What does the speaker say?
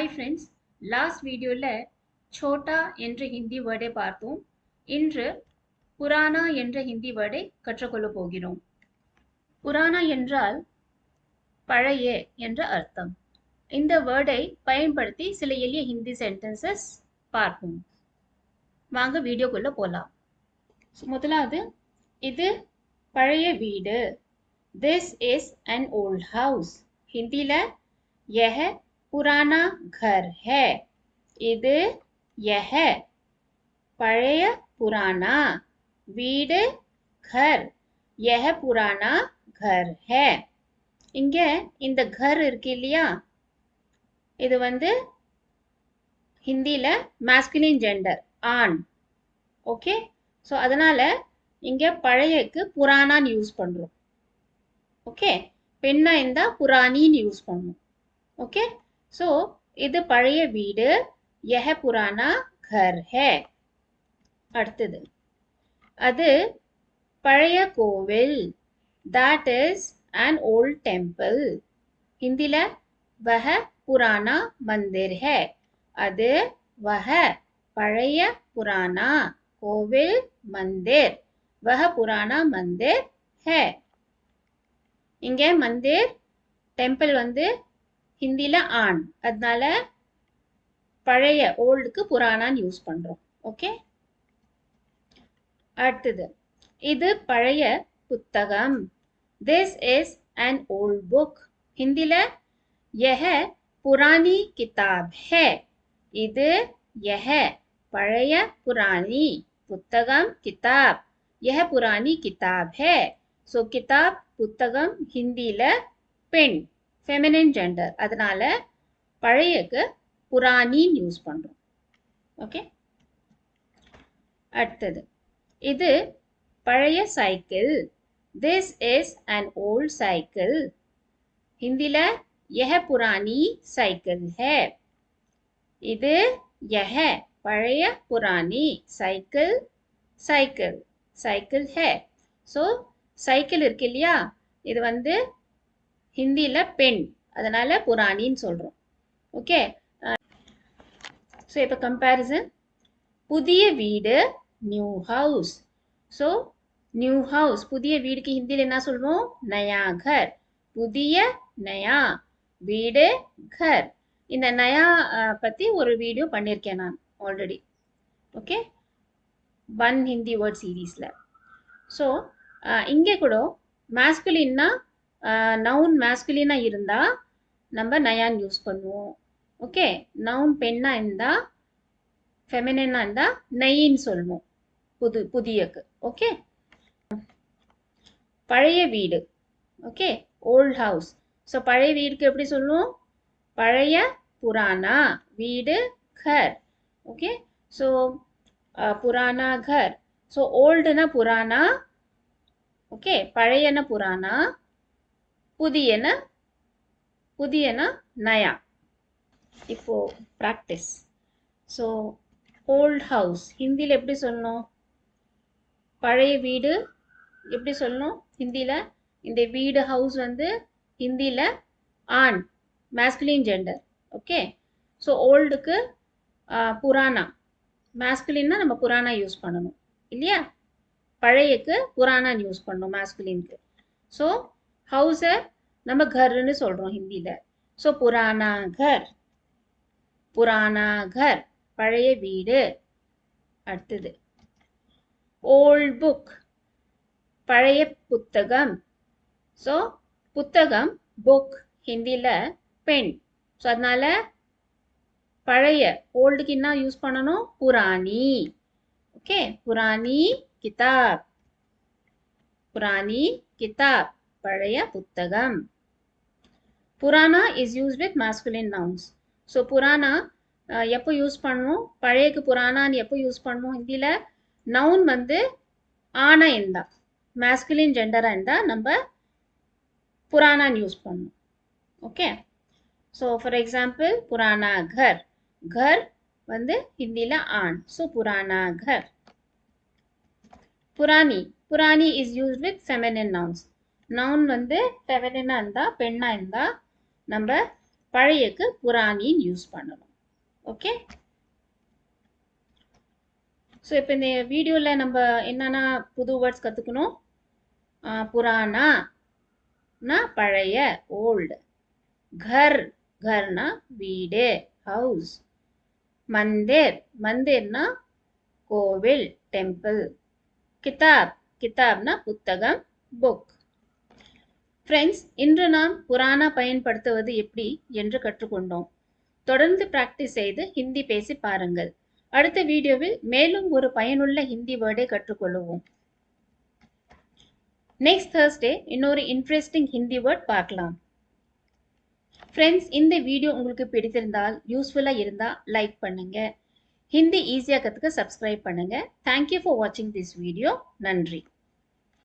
Hi friends, last video la chota என்ற ஹிந்தி வேர்டை பார்த்தோம். இன்று புராணா என்ற ஹிந்தி வேர்டை கற்றுக்கொள்ள போகிறோம். புராணா என்றால் பழைய என்ற அர்த்தம். இந்த வேர்டை பயன்படுத்தி சில எளிய ஹிந்தி சென்டென்சஸ் பார்ப்போம். வாங்க வீடியோக்குள்ள போலாம். முதலாவது இது பழைய வீடு. This is an old house. ஹிந்தில यह पुराना घर है. இது यह பழைய पुराना வீடு घर यह पुराना घर है. இங்க இந்த घर இருக்கு இல்லையா, இது வந்து ஹிந்தில masculine gender ஆண். ஓகே, ஸோ அதனால இங்க பழையக்கு புராணான்னு யூஸ் பண்றோம். ஓகே, பெண்ணா இருந்தா புராணின்னு யூஸ் பண்ணும். ஓகே, ஸோ இது பழைய வீடு, यह पुराना घर है. அடுத்தது அது பழைய கோவில், that is an old temple. ஹிந்தில वह पुराना मंदिर है. அது वह பழைய पुराना கோவில் मंदिर, वह पुराना मंदिर है. இங்க मंदिर டெம்பிள் வந்து ஹிந்தில ஆண், அதனால பழைய ஓல்டுக்கு புராணான்னு யூஸ் பண்றோம். ஓகே, அடுத்தது இது பழைய புத்தகம். This is an old book. ஹிந்தில यह पुरानी किताब है. இது यह பழைய पुरानी புத்தகம் किताब, यह पुरानी किताब है. ஸோ கிதாப் புத்தகம் ஹிந்தில பெண் ஃபெமினின் ஜெண்டர், அதனால பழையக்கு புராணின்னு யூஸ் பண்றோம். ஓகே, அடுத்தது இது பழைய cycle. This is an old cycle. ஹிந்தில यह पुरानी साइकिल है. இது यह பழைய पुरानी சைக்கிள் சைக்கிள் சைக்கிள் है. ஸோ சைக்கிள் இருக்கு இல்லையா, இது வந்து ஹிந்தில பெண், அதனால புராணின்னு சொல்றோம். ஓகே, ஸோ இப்போ கம்பேரிசன். புதிய வீடு new house. So new house புதிய வீடுக்கு ஹிந்தியில் என்ன சொல்வோம், நயா घर. புதிய நயா வீடு घर. இந்த நயா பத்தி ஒரு வீடியோ பண்ணியிருக்கேன் நான் already. Okay, one Hindi word சீரீஸ்ல. ஸோ இங்கே கூட மேஸ்குலின்னா நவுன் மேஸ்குலினா இருந்தா நம்ம நயான் யூஸ் பண்ணுவோம். ஓகே, நவுன் பெண்ணா இருந்தா ஃபெமினினா இருந்தா நயின்னு சொல்லுவோம் புதியக்கு. ஓகே, பழைய வீடு. Okay, volt house. ஸோ பழைய வீடுக்கு எப்படி சொல்லுவோம், பழைய புராணா வீடு घर. ஓகே, ஸோ புராணா घर. ஸோ ஓல்டுனா புராணா, ஓகே, பழையன புராணா, புதியன நயா. இப்போ ப்ராக்டிஸ். ஸோ ஓல்ட் ஹவுஸ் ஹிந்தியில் எப்படி சொல்லணும், பழைய வீடு எப்படி சொல்லணும் ஹிந்தியில். இந்த வீடு ஹவுஸ் வந்து ஹிந்தியில் ஆண் மேஸ்குலின் ஜெண்டர். ஓகே, ஸோ ஓல்டுக்கு புராணா, மேஸ்குலின்னா நம்ம புராணா யூஸ் பண்ணணும் இல்லையா, பழையக்கு புராணான்னு யூஸ் பண்ணணும் மேஸ்குலின்க்கு. ஸோ ஹவுஸை நம்ம घरன்னு சொல்றோம் ஹிந்தியில. ஸோ புராணா घर, புராணா घर பழைய வீடு. அடுத்தது ஓல்ட் புக் பழைய புத்தகம். ஸோ புத்தகம் புக் ஹிந்தியில பெண், ஸோ அதனால பழைய ஓல்டுக்கு என்ன யூஸ் பண்ணணும், புராணி. ஓகே, புராணி கிதாப், புராணி கிதாப் பழைய புத்தகம். Purana is use with masculine nouns. So Purana எப்போ யூஸ் பண்ணணும், பழையக்கு புராணான்னு எப்போ யூஸ் பண்ணணும் ஹிந்தியில், நவுன் வந்து ஆணா இருந்தா மேஸ்குலின் ஜெண்டரா இருந்தா நம்ம புராணான்னு யூஸ் பண்ணணும். ஓகே, ஸோ ஃபார் எக்ஸாம்பிள் புராணா घर, घर வந்து ஹிந்தியில் ஆண், ஸோ புராணா घर. புராணி, புராணி is use with feminine nouns. Noun வந்து ஃபெமினினா இருந்தா பெண்ணா இருந்தா நம்ம பழையக்கு புராணின்னு யூஸ் பண்ணணும். ஓகே. ஸோ இப்போ இந்த வீடியோவில் நம்ம என்னென்ன புது வேர்ட்ஸ் கற்றுக்கணும். புராணானா பழைய, ஓல்டு. घर, घरना வீடு, ஹவுஸ். मंदिर, मंदिरना கோவில், டெம்பிள். கிதாப், கிதாப்னா புத்தகம், புக். ஃப்ரெண்ட்ஸ், இன்று நாம் புராணா பயன்படுத்துவது எப்படி என்று கற்றுக்கொண்டோம். தொடர்ந்து பிராக்டிஸ் செய்து ஹிந்தி பேசி பாருங்கள். அடுத்த வீடியோவில் மேலும் ஒரு பயனுள்ள ஹிந்தி வேர்டை கற்றுக்கொள்வோம். நெக்ஸ்ட் Thursday இன்னொரு இன்ட்ரெஸ்டிங் ஹிந்தி வேர்ட் பார்க்கலாம். ஃப்ரெண்ட்ஸ், இந்த வீடியோ உங்களுக்கு பிடித்திருந்தால், யூஸ்ஃபுல்லாக இருந்தால் லைக் பண்ணுங்க. ஹிந்தி ஈஸியாக கற்றுக்க சப்ஸ்கிரைப் பண்ணுங்க. தேங்க்யூ ஃபார் வாட்சிங் திஸ் வீடியோ. நன்றி.